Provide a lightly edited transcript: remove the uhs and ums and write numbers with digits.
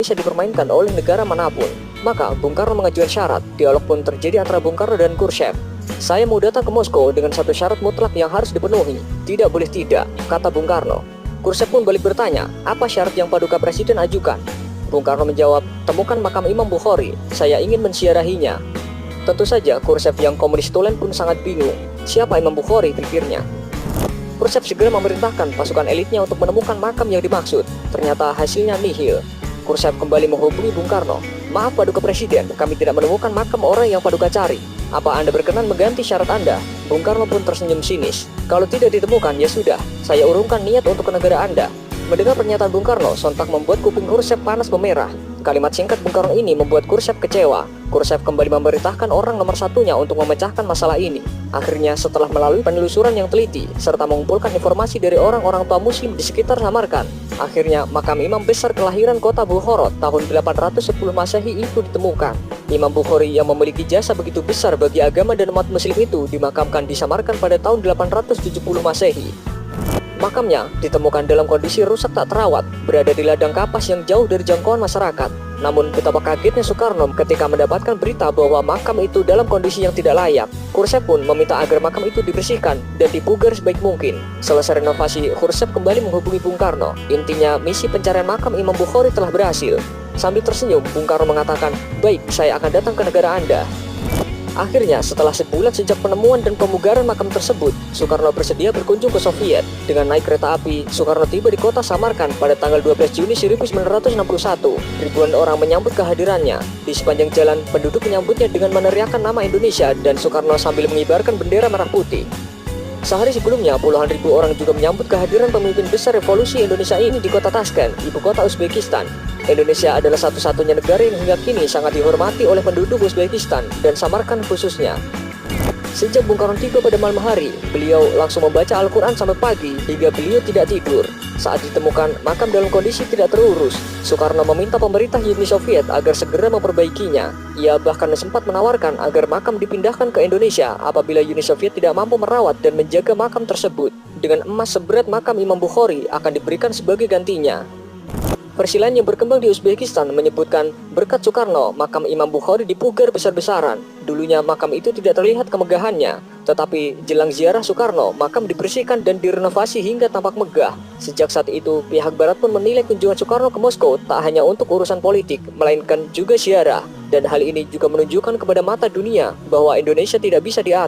bisa dipermainkan oleh negara manapun. Maka Bung Karno mengajukan syarat. Dialog pun terjadi antara Bung Karno dan Khrushchev. Saya mau datang ke Moskow dengan satu syarat mutlak yang harus dipenuhi. Tidak boleh tidak, kata Bung Karno. Khrushchev pun balik bertanya, apa syarat yang Paduka Presiden ajukan? Bung Karno menjawab, temukan makam Imam Bukhari, saya ingin menziarahinya. Tentu saja Khrushchev yang komunis tulen pun sangat bingung. Siapa Imam Bukhari, pikirnya. Khrushchev segera memerintahkan pasukan elitnya untuk menemukan makam yang dimaksud. Ternyata hasilnya nihil. Khrushchev kembali menghubungi Bung Karno. Maaf Paduka Presiden, kami tidak menemukan makam orang yang Paduka cari. Apa Anda berkenan mengganti syarat Anda? Bung Karno pun tersenyum sinis. Kalau tidak ditemukan, ya sudah, saya urungkan niat untuk ke negara Anda. Mendengar pernyataan Bung Karno, sontak membuat kuping Khrushchev panas memerah. Kalimat singkat Bung Karno ini membuat Khrushchev kecewa. Khrushchev kembali memerintahkan orang nomor satunya untuk memecahkan masalah ini. Akhirnya setelah melalui penelusuran yang teliti, serta mengumpulkan informasi dari orang-orang tua muslim di sekitar Samarkand, akhirnya makam imam besar kelahiran kota Bukhara tahun 810 Masehi itu ditemukan. Imam Bukhari yang memiliki jasa begitu besar bagi agama dan umat muslim itu dimakamkan di Samarkand pada tahun 870 Masehi. Makamnya ditemukan dalam kondisi rusak tak terawat, berada di ladang kapas yang jauh dari jangkauan masyarakat. Namun betapa kagetnya Soekarno ketika mendapatkan berita bahwa makam itu dalam kondisi yang tidak layak. Khrushchev pun meminta agar makam itu dibersihkan dan dipugar sebaik mungkin. Selesai renovasi, Khrushchev kembali menghubungi Bung Karno. Intinya, misi pencarian makam Imam Bukhari telah berhasil. Sambil tersenyum, Bung Karno mengatakan, baik, saya akan datang ke negara Anda. Akhirnya, setelah sebulan sejak penemuan dan pemugaran makam tersebut, Soekarno bersedia berkunjung ke Soviet. Dengan naik kereta api, Soekarno tiba di kota Samarkand pada tanggal 12 Juni 1961. Ribuan orang menyambut kehadirannya. Di sepanjang jalan, penduduk menyambutnya dengan meneriakkan nama Indonesia dan Soekarno sambil mengibarkan bendera merah putih. Sehari sebelumnya, puluhan ribu orang juga menyambut kehadiran pemimpin besar revolusi Indonesia ini di kota Tashkent, ibu kota Uzbekistan. Indonesia adalah satu-satunya negara yang hingga kini sangat dihormati oleh penduduk Uzbekistan dan Samarkand khususnya. Sejak Bung Karno tiba pada malam hari, beliau langsung membaca Al-Quran sampai pagi hingga beliau tidak tidur. Saat ditemukan makam dalam kondisi tidak terurus, Soekarno meminta pemerintah Uni Soviet agar segera memperbaikinya. Ia bahkan sempat menawarkan agar makam dipindahkan ke Indonesia apabila Uni Soviet tidak mampu merawat dan menjaga makam tersebut. Dengan emas seberat makam Imam Bukhari akan diberikan sebagai gantinya. Versi lain yang berkembang di Uzbekistan menyebutkan berkat Soekarno, makam Imam Bukhari dipugar besar-besaran. Dulunya makam itu tidak terlihat kemegahannya, tetapi jelang ziarah Soekarno, makam dibersihkan dan direnovasi hingga tampak megah. Sejak saat itu, pihak Barat pun menilai kunjungan Soekarno ke Moskow tak hanya untuk urusan politik, melainkan juga ziarah. Dan hal ini juga menunjukkan kepada mata dunia bahwa Indonesia tidak bisa diatur.